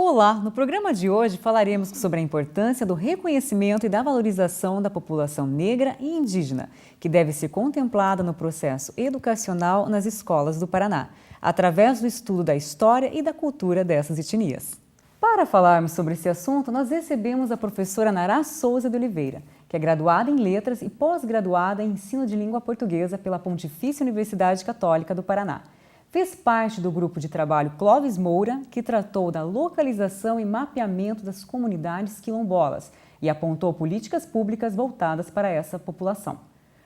Olá! No programa de hoje falaremos sobre a importância do reconhecimento e da valorização da população negra e indígena, que deve ser contemplada no processo educacional nas escolas do Paraná, através do estudo da história e da cultura dessas etnias. Para falarmos sobre esse assunto, nós recebemos a professora Nará Souza de Oliveira, que é graduada em Letras e pós-graduada em Ensino de Língua Portuguesa pela Pontifícia Universidade Católica do Paraná. Fez parte do grupo de trabalho Clóvis Moura, que tratou da localização e mapeamento das comunidades quilombolas e apontou políticas públicas voltadas para essa população.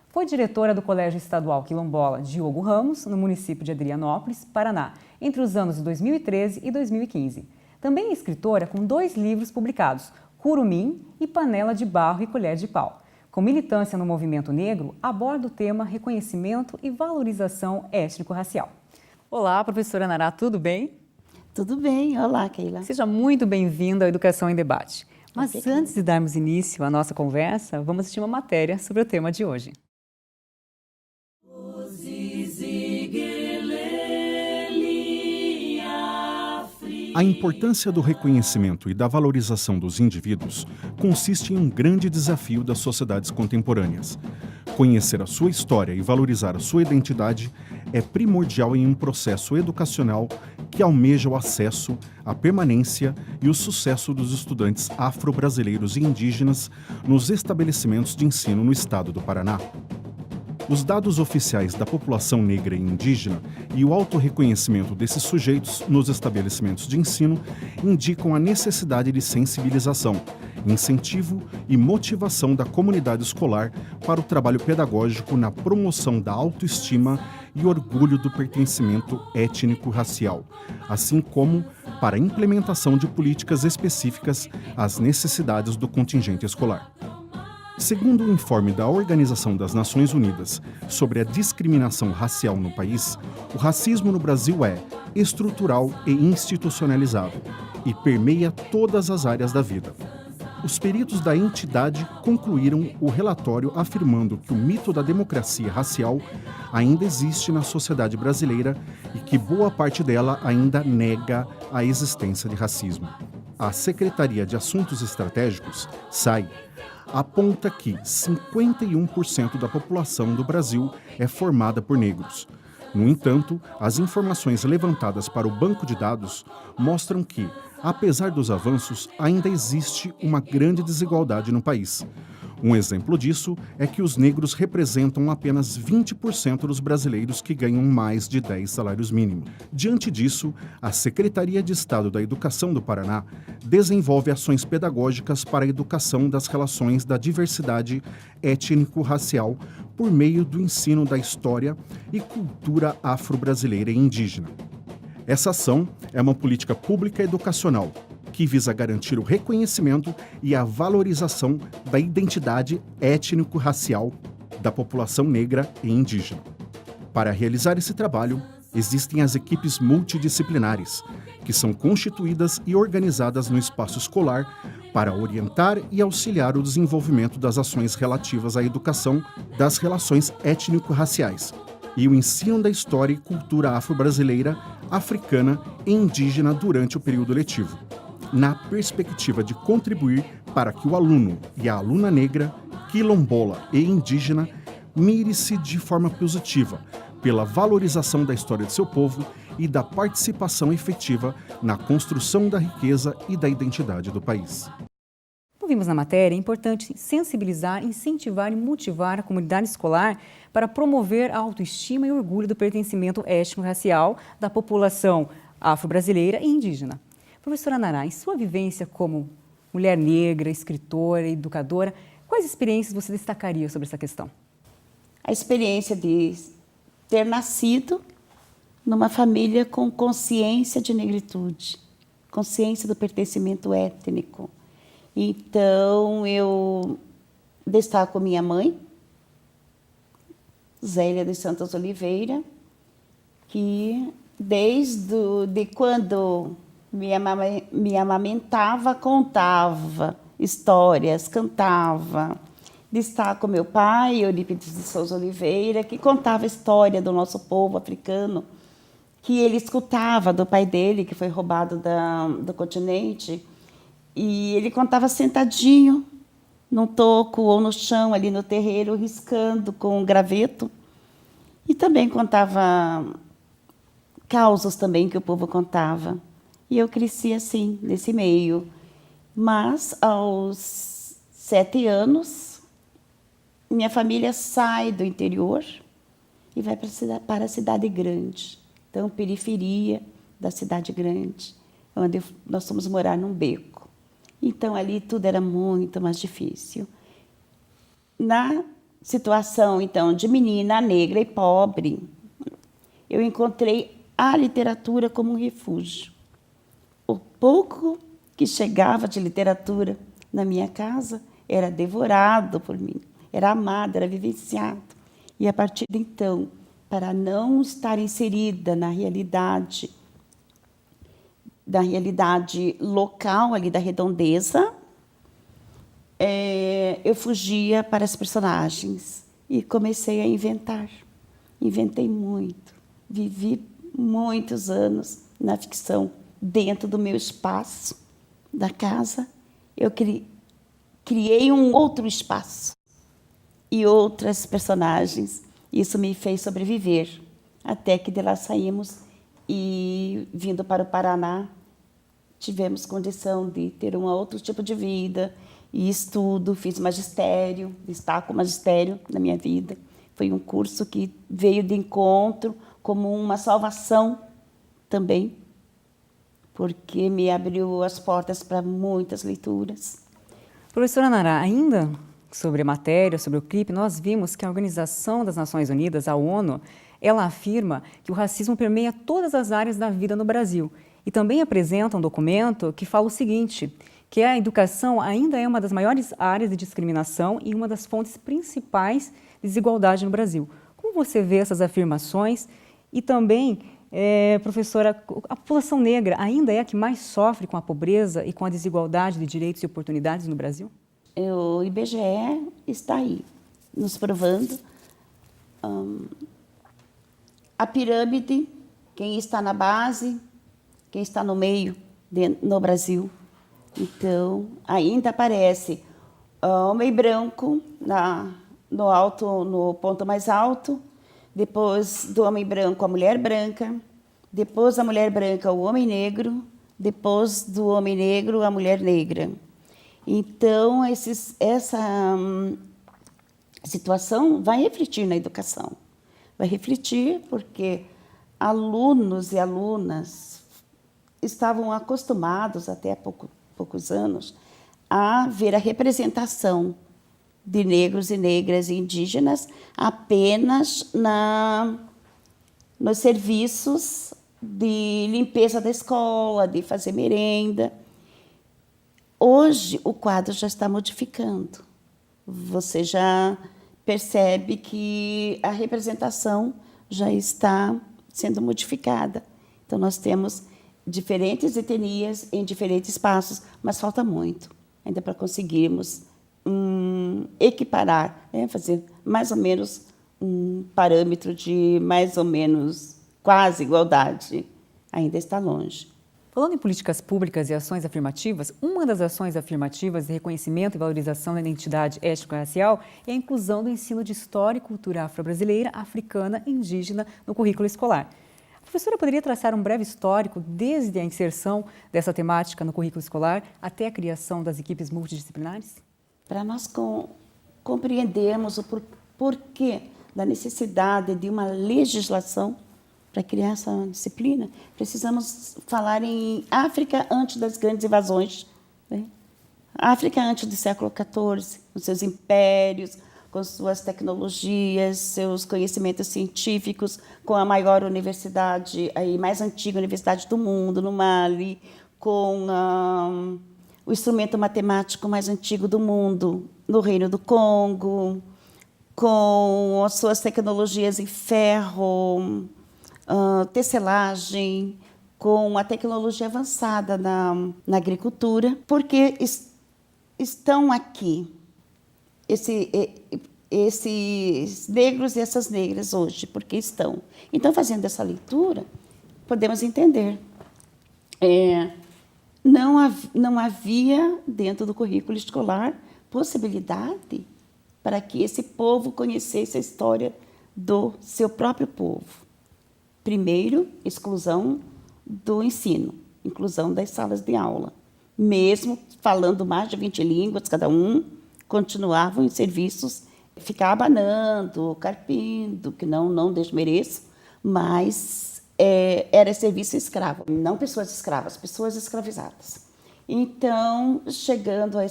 Foi diretora do Colégio Estadual Quilombola Diogo Ramos, no município de Adrianópolis, Paraná, entre os anos de 2013 e 2015. Também é escritora com 2 livros publicados, Curumim e Panela de Barro e Colher de Pau. Com militância no movimento negro, aborda o tema reconhecimento e valorização étnico-racial. Olá, professora Nará, tudo bem? Tudo bem, olá, Keila. Seja muito bem-vinda ao Educação em Debate. Mas antes de darmos início à nossa conversa, vamos assistir uma matéria sobre o tema de hoje. A importância do reconhecimento e da valorização dos indivíduos consiste em um grande desafio das sociedades contemporâneas. Conhecer a sua história e valorizar a sua identidade é primordial em um processo educacional que almeja o acesso, a permanência e o sucesso dos estudantes afro-brasileiros e indígenas nos estabelecimentos de ensino no estado do Paraná. Os dados oficiais da população negra e indígena e o autorreconhecimento desses sujeitos nos estabelecimentos de ensino indicam a necessidade de sensibilização, incentivo e motivação da comunidade escolar para o trabalho pedagógico na promoção da autoestima e orgulho do pertencimento étnico-racial, assim como para a implementação de políticas específicas às necessidades do contingente escolar. Segundo o informe da Organização das Nações Unidas sobre a discriminação racial no país, o racismo no Brasil é estrutural e institucionalizado e permeia todas as áreas da vida. Os peritos da entidade concluíram o relatório afirmando que o mito da democracia racial ainda existe na sociedade brasileira e que boa parte dela ainda nega a existência de racismo. A Secretaria de Assuntos Estratégicos, SAI, aponta que 51% da população do Brasil é formada por negros. No entanto, as informações levantadas para o banco de dados mostram que, apesar dos avanços, ainda existe uma grande desigualdade no país. Um exemplo disso é que os negros representam apenas 20% dos brasileiros que ganham mais de 10 salários mínimos. Diante disso, a Secretaria de Estado da Educação do Paraná desenvolve ações pedagógicas para a educação das relações da diversidade étnico-racial por meio do ensino da história e cultura afro-brasileira e indígena. Essa ação é uma política pública educacional que visa garantir o reconhecimento e a valorização da identidade étnico-racial da população negra e indígena. Para realizar esse trabalho, existem as equipes multidisciplinares, que são constituídas e organizadas no espaço escolar para orientar e auxiliar o desenvolvimento das ações relativas à educação das relações étnico-raciais e o ensino da história e cultura afro-brasileira, africana e indígena durante o período letivo, na perspectiva de contribuir para que o aluno e a aluna negra, quilombola e indígena mire-se de forma positiva pela valorização da história de seu povo e da participação efetiva na construção da riqueza e da identidade do país. Como vimos na matéria, é importante sensibilizar, incentivar e motivar a comunidade escolar para promover a autoestima e orgulho do pertencimento étnico-racial da população afro-brasileira e indígena. Professora Nará, em sua vivência como mulher negra, escritora, educadora, quais experiências você destacaria sobre essa questão? A experiência de ter nascido numa família com consciência de negritude, consciência do pertencimento étnico. Então, eu destaco minha mãe, Zélia de Santos Oliveira, que desde quando me amamentava, contava histórias, cantava. Destaco meu pai, Eurípides de Souza Oliveira, que contava a história do nosso povo africano que ele escutava do pai dele, que foi roubado do continente, e ele contava sentadinho num toco ou no chão, ali no terreiro, riscando com um graveto. E também contava causos também que o povo contava. E eu cresci assim, nesse meio. Mas, aos 7 anos, minha família sai do interior e vai para a cidade grande. Então, periferia da cidade grande, onde nós fomos morar num beco. Então, ali tudo era muito mais difícil. Na situação, então, de menina negra e pobre, eu encontrei a literatura como um refúgio. O pouco que chegava de literatura na minha casa era devorado por mim, era amado, era vivenciado. E, a partir de então, para não estar inserida na realidade local ali da redondeza, eu fugia para as personagens e comecei a inventar. Inventei muito, vivi muitos anos na ficção. Dentro do meu espaço da casa, eu criei um outro espaço e outras personagens. Isso me fez sobreviver, até que de lá saímos e, vindo para o Paraná, tivemos condição de ter um outro tipo de vida e estudo. Fiz magistério, destaco o magistério na minha vida. Foi um curso que veio de encontro como uma salvação também, porque me abriu as portas para muitas leituras. Professora Nara, ainda sobre a matéria, sobre o clipe, nós vimos que a Organização das Nações Unidas, a ONU, ela afirma que o racismo permeia todas as áreas da vida no Brasil. E também apresenta um documento que fala o seguinte, que a educação ainda é uma das maiores áreas de discriminação e uma das fontes principais de desigualdade no Brasil. Como você vê essas afirmações? E também, professora, a população negra ainda é a que mais sofre com a pobreza e com a desigualdade de direitos e oportunidades no Brasil? O IBGE está aí, nos provando. A pirâmide, quem está na base, quem está no meio no Brasil. Então, ainda aparece homem branco no ponto mais alto, depois do homem branco a mulher branca, depois da mulher branca o homem negro, depois do homem negro a mulher negra. Então, essa situação vai refletir na educação. Vai refletir porque alunos e alunas estavam acostumados, até há poucos anos, a ver a representação de negros e negras e indígenas apenas nos serviços de limpeza da escola, de fazer merenda. Hoje, o quadro já está modificando. Você já percebe que a representação já está sendo modificada. Então, nós temos diferentes etnias em diferentes espaços, mas falta muito ainda para conseguirmos equiparar, fazer mais ou menos um parâmetro de mais ou menos quase igualdade. Ainda está longe. Falando em políticas públicas e ações afirmativas, uma das ações afirmativas de reconhecimento e valorização da identidade étnico-racial é a inclusão do ensino de história e cultura afro-brasileira, africana e indígena no currículo escolar. A professora poderia traçar um breve histórico desde a inserção dessa temática no currículo escolar até a criação das equipes multidisciplinares? Para nós compreendermos o porquê da necessidade de uma legislação para criar essa disciplina, precisamos falar em África antes das grandes invasões, né? África antes do século XIV, com seus impérios, com suas tecnologias, seus conhecimentos científicos, com a maior universidade, a mais antiga universidade do mundo, no Mali, com o instrumento matemático mais antigo do mundo, no Reino do Congo, com as suas tecnologias em ferro, tecelagem, com a tecnologia avançada na agricultura, porque estão aqui esses negros e essas negras hoje, porque estão. Então, fazendo essa leitura, podemos entender. Não havia, dentro do currículo escolar, possibilidade para que esse povo conhecesse a história do seu próprio povo. Primeiro, exclusão do ensino, inclusão das salas de aula. Mesmo falando mais de 20 línguas cada um, continuavam em serviços, ficar abanando, carpindo, que não desmereço, mas era serviço escravo, não pessoas escravas, pessoas escravizadas. Então, chegando a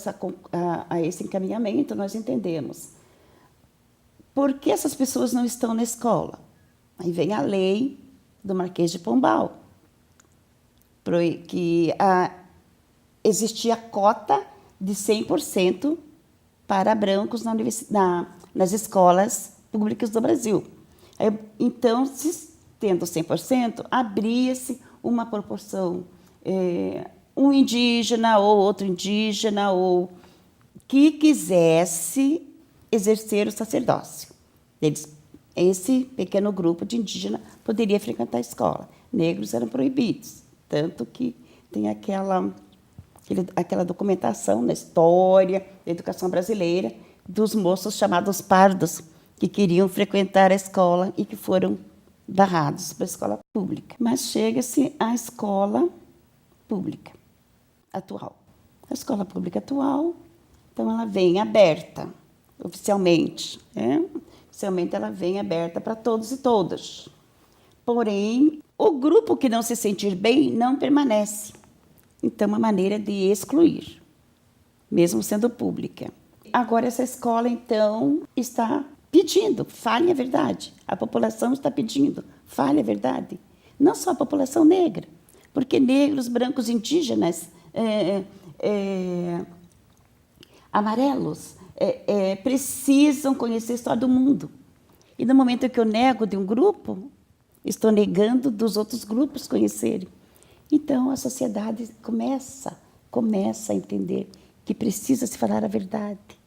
esse encaminhamento, nós entendemos por que essas pessoas não estão na escola. Aí vem a lei do Marquês de Pombal, que existia cota de 100% para brancos nas escolas públicas do Brasil. Então, tendo 100%, abria-se uma proporção, um indígena ou outro indígena, ou que quisesse exercer o sacerdócio. Esse pequeno grupo de indígenas poderia frequentar a escola. Negros eram proibidos, tanto que tem aquela documentação na história da educação brasileira dos moços chamados pardos, que queriam frequentar a escola e que foram barrados para a escola pública. Mas chega-se à escola pública atual. A escola pública atual, então, ela vem aberta, oficialmente. Oficialmente, ela vem aberta para todos e todas. Porém, o grupo que não se sentir bem não permanece. Então, uma maneira de excluir, mesmo sendo pública. Agora, essa escola, então, está pedindo, fale a verdade. A população está pedindo, fale a verdade. Não só a população negra, porque negros, brancos, indígenas, amarelos, precisam conhecer a história do mundo. E no momento que eu nego de um grupo, estou negando dos outros grupos conhecerem. Então, a sociedade começa a entender que precisa se falar a verdade.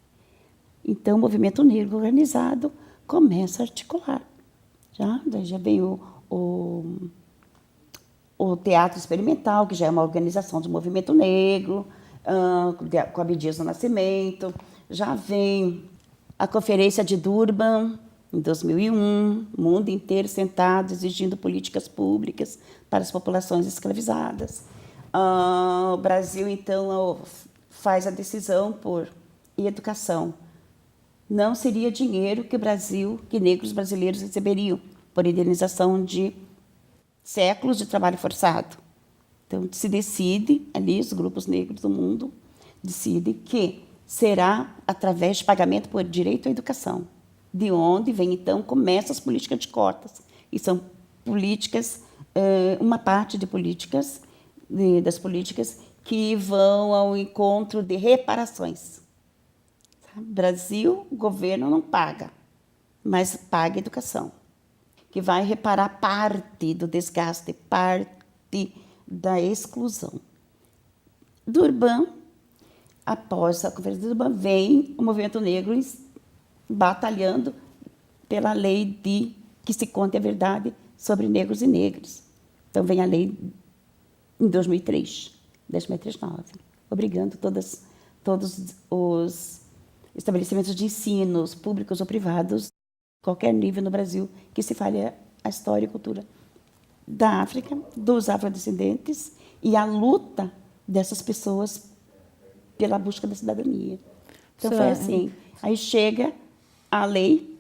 Então, o movimento negro organizado começa a articular. Já vem o Teatro Experimental, que já é uma organização do movimento negro, com Abdias do Nascimento. Já vem a Conferência de Durban, em 2001, o mundo inteiro sentado exigindo políticas públicas para as populações escravizadas. O Brasil, então, faz a decisão por educação. Não seria dinheiro que negros brasileiros receberiam por indenização de séculos de trabalho forçado. Então, se decide, ali, os grupos negros do mundo decidem que será através de pagamento por direito à educação. De onde vem, então, começam as políticas de cotas. E são políticas, uma parte de políticas, das políticas que vão ao encontro de reparações. Brasil, o governo não paga, mas paga a educação, que vai reparar parte do desgaste, parte da exclusão. Durban, após a Conferência de Durban, vem o movimento negro batalhando pela lei que se conte a verdade sobre negros e negras. Então, vem a lei em 2003, 10.339, obrigando todos os estabelecimentos de ensino, públicos ou privados, qualquer nível no Brasil, que se fale a história e cultura da África, dos afrodescendentes e a luta dessas pessoas pela busca da cidadania. Então, foi assim. Aí chega a lei,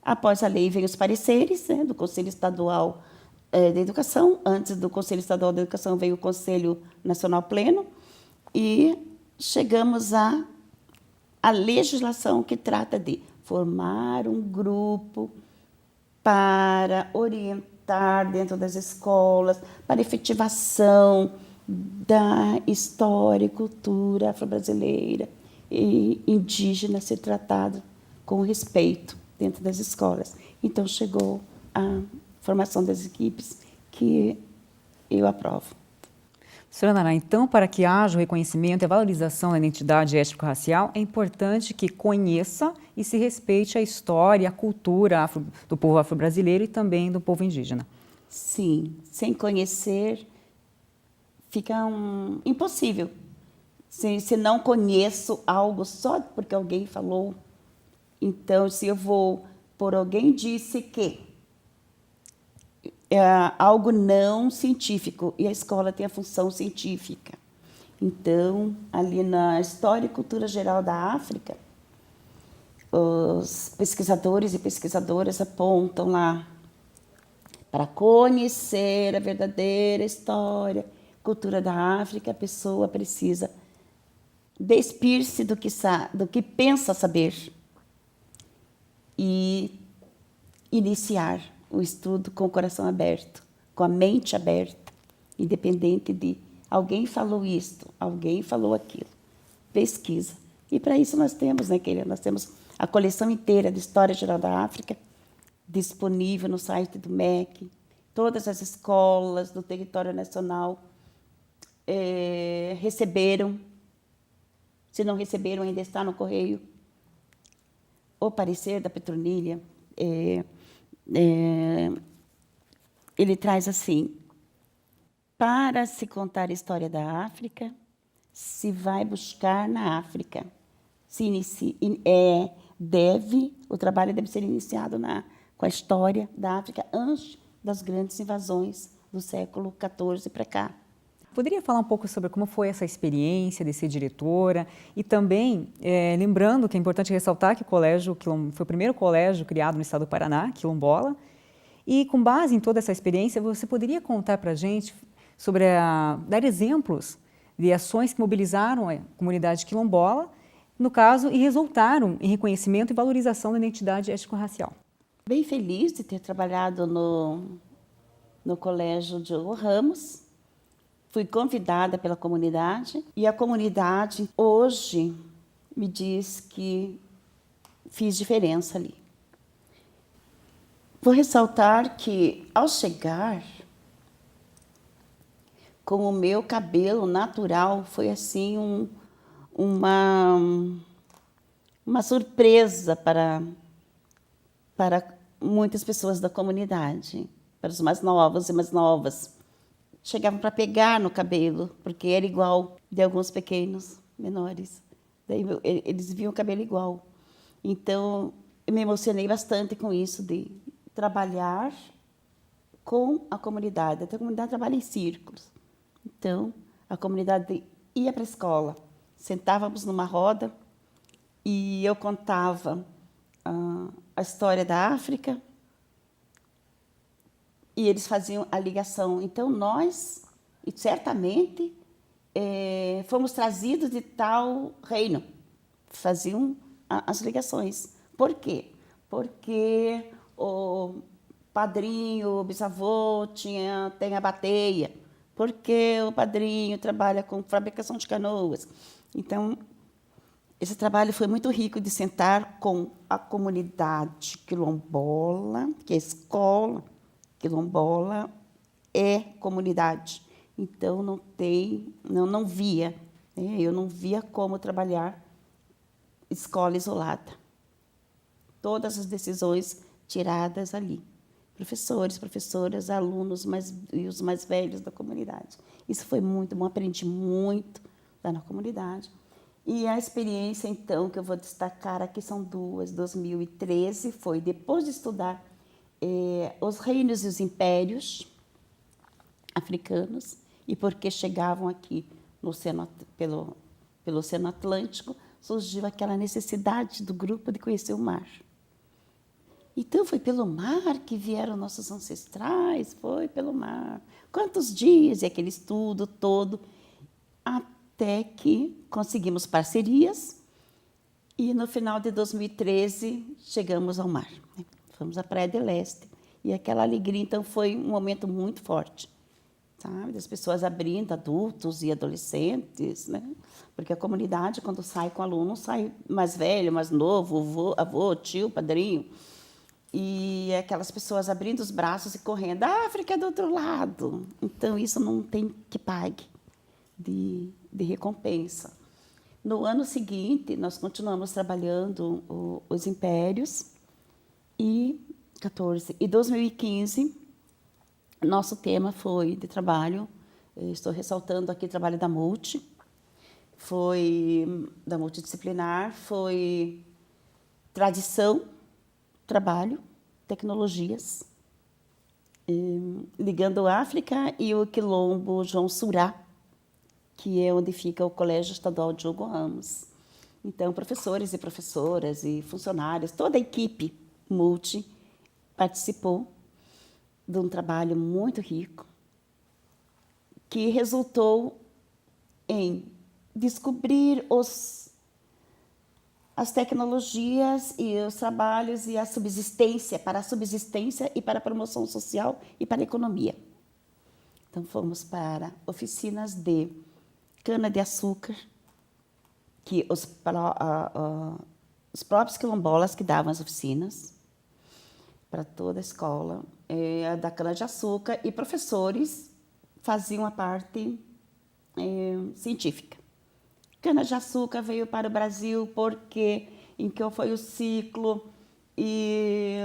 após a lei vem os pareceres, do Conselho Estadual da Educação. Antes do Conselho Estadual da Educação veio o Conselho Nacional Pleno, e chegamos à legislação que trata de formar um grupo para orientar dentro das escolas, para efetivação da história e cultura afro-brasileira e indígena ser tratado com respeito dentro das escolas. Então, chegou a formação das equipes, que eu aprovo. Senhora Naná, então, para que haja o reconhecimento e a valorização da identidade étnico-racial, é importante que conheça e se respeite a história e a cultura do povo afro-brasileiro e também do povo indígena. Sim, sem conhecer fica impossível. Se não conheço algo só porque alguém falou, então se eu vou por alguém disse que é algo não científico e a escola tem a função científica. Então, ali na História e Cultura Geral da África, os pesquisadores e pesquisadoras apontam lá para conhecer a verdadeira história, cultura da África, a pessoa precisa despir-se do que pensa saber e iniciar o estudo com o coração aberto, com a mente aberta, independente de alguém falou isto, alguém falou aquilo. Pesquisa. E para isso nós temos, né, Keila? Nós temos a coleção inteira de História Geral da África disponível no site do MEC. Todas as escolas do território nacional receberam. Se não receberam, ainda está no correio. O parecer da Petronília, ele traz assim: para se contar a história da África, se vai buscar na África. O trabalho deve ser iniciado com a história da África antes das grandes invasões do século XIV para cá. Poderia falar um pouco sobre como foi essa experiência de ser diretora e também, lembrando que é importante ressaltar que o colégio foi o primeiro colégio criado no estado do Paraná, quilombola, e com base em toda essa experiência, você poderia contar para a gente sobre dar exemplos de ações que mobilizaram a comunidade quilombola, no caso, e resultaram em reconhecimento e valorização da identidade étnico-racial. Bem feliz de ter trabalhado no Colégio Diogo Ramos. Fui convidada pela comunidade e a comunidade hoje me diz que fiz diferença ali. Vou ressaltar que, ao chegar, com o meu cabelo natural, foi assim uma surpresa para muitas pessoas da comunidade, para os mais novos e mais novas. Chegavam para pegar no cabelo, porque era igual de alguns pequenos, menores. Daí eles viam o cabelo igual. Então, eu me emocionei bastante com isso, de trabalhar com a comunidade. A comunidade trabalha em círculos. Então, a comunidade ia para a escola. Sentávamos numa roda e eu contava a história da África, e eles faziam a ligação. Então, nós, certamente, fomos trazidos de tal reino. Faziam as ligações. Por quê? Porque o padrinho, o bisavô tem a bateia. Porque o padrinho trabalha com fabricação de canoas. Então, esse trabalho foi muito rico de sentar com a comunidade quilombola, que é a escola quilombola é comunidade. Então, não via, né? Eu não via como trabalhar escola isolada. Todas as decisões tiradas ali. Professores, professoras, alunos e os mais velhos da comunidade. Isso foi muito bom, aprendi muito lá na comunidade. E a experiência, então, que eu vou destacar aqui são duas. 2013 foi, depois de estudar os reinos e os impérios africanos, e porque chegavam aqui pelo Oceano Atlântico, surgiu aquela necessidade do grupo de conhecer o mar. Então, foi pelo mar que vieram nossos ancestrais, foi pelo mar. Quantos dias e aquele estudo todo, até que conseguimos parcerias e, no final de 2013, chegamos ao mar. Fomos à Praia del Este. E aquela alegria, então, foi um momento muito forte, sabe? Das pessoas abrindo, adultos e adolescentes, né? Porque a comunidade, quando sai com aluno, sai mais velho, mais novo, avô, tio, padrinho. E aquelas pessoas abrindo os braços e correndo. A África é do outro lado. Então, isso não tem que pague de recompensa. No ano seguinte, nós continuamos trabalhando os impérios. E 2015, Nosso tema foi de trabalho, estou ressaltando aqui o trabalho da da multidisciplinar, foi tradição, trabalho, tecnologias, ligando a África e o Quilombo João Surá, que é onde fica o Colégio Estadual Diogo Ramos. Então, professores e professoras e funcionários, toda a equipe multi participou de um trabalho muito rico, que resultou em descobrir as tecnologias e os trabalhos e a subsistência e para a promoção social e para a economia. Então, fomos para oficinas de cana-de-açúcar, que os próprios quilombolas que davam as oficinas para toda a escola, da cana-de-açúcar, e professores faziam a parte científica. Cana-de-açúcar veio para o Brasil porque em que foi o ciclo e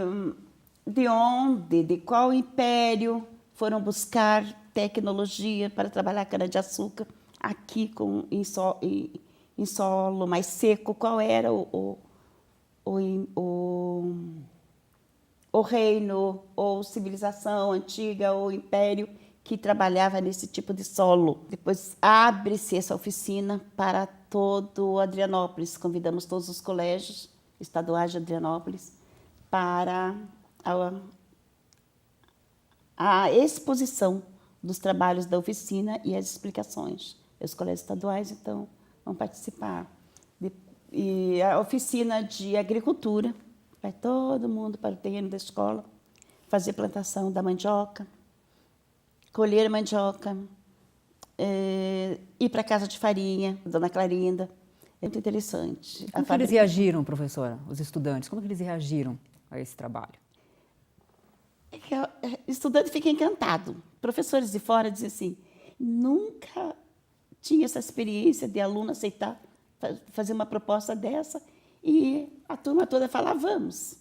de onde, de qual império foram buscar tecnologia para trabalhar cana-de-açúcar aqui em solo mais seco, qual era o reino ou civilização antiga ou império que trabalhava nesse tipo de solo. Depois abre-se essa oficina para todo Adrianópolis. Convidamos todos os colégios estaduais de Adrianópolis para a exposição dos trabalhos da oficina e as explicações. Os colégios estaduais, então, vão participar. E a oficina de agricultura, vai todo mundo para o terreno da escola, fazer plantação da mandioca, colher mandioca, ir para a casa de farinha, Dona Clarinda. É muito interessante. Como que eles reagiram, professora, os estudantes? Como que eles reagiram a esse trabalho? O estudante fica encantado. Professores de fora dizem assim, nunca tinha essa experiência de aluno aceitar fazer uma proposta dessa, e a turma toda fala, vamos.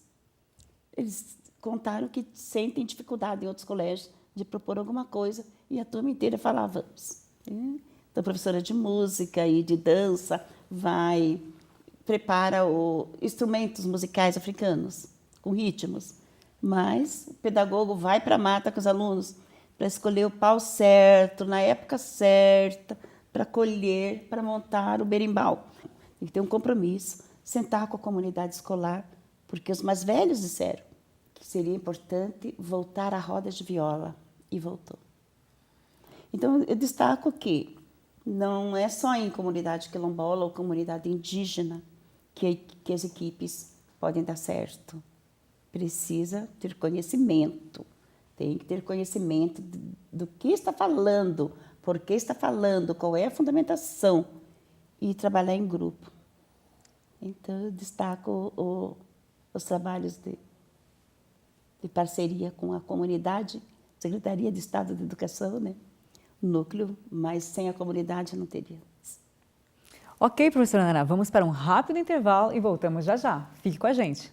Eles contaram que sentem dificuldade em outros colégios de propor alguma coisa, e a turma inteira fala, vamos. Então, a professora de música e de dança prepara instrumentos musicais africanos, com ritmos, mas o pedagogo vai para a mata com os alunos para escolher o pau certo, na época certa, para colher, para montar o berimbau. Tem que ter um compromisso, sentar com a comunidade escolar, porque os mais velhos disseram que seria importante voltar à roda de viola, e voltou. Então, eu destaco que não é só em comunidade quilombola ou comunidade indígena que as equipes podem dar certo. Precisa ter conhecimento, tem que ter conhecimento do que está falando, por que está falando, qual é a fundamentação, e trabalhar em grupo. Então, eu destaco os trabalhos de parceria com a comunidade, Secretaria de Estado de Educação, né? Núcleo, mas sem a comunidade não teria. Ok, professora Naná, vamos para um rápido intervalo e voltamos já já. Fique com a gente.